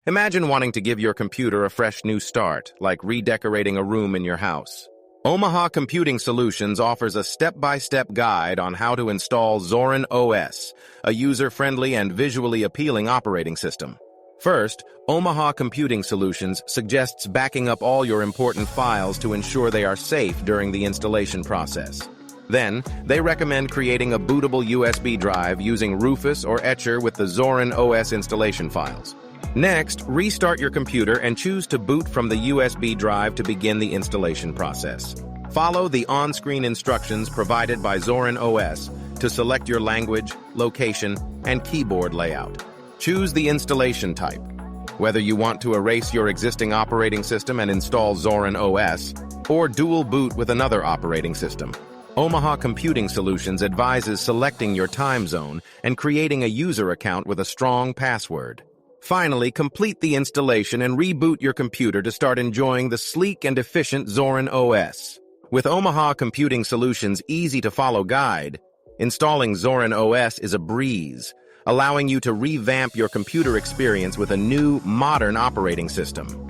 Imagine wanting to give your computer a fresh new start, like redecorating a room in your house. Omaha Computing Solutions offers a step-by-step guide on how to install Zorin OS, a user-friendly and visually appealing operating system. First, Omaha Computing Solutions suggests backing up all your important files to ensure they are safe during the installation process. Then, they recommend creating a bootable USB drive using Rufus or Etcher with the Zorin OS installation files. Next, restart your computer and choose to boot from the USB drive to begin the installation process. Follow the on-screen instructions provided by Zorin OS to select your language, location, and keyboard layout. Choose the installation type, whether you want to erase your existing operating system and install Zorin OS, or dual boot with another operating system. Omaha Computing Solutions advises selecting your time zone and creating a user account with a strong password. Finally, complete the installation and reboot your computer to start enjoying the sleek and efficient Zorin OS. With Omaha Computing Solutions' easy-to-follow guide, installing Zorin OS is a breeze, allowing you to revamp your computer experience with a new, modern operating system.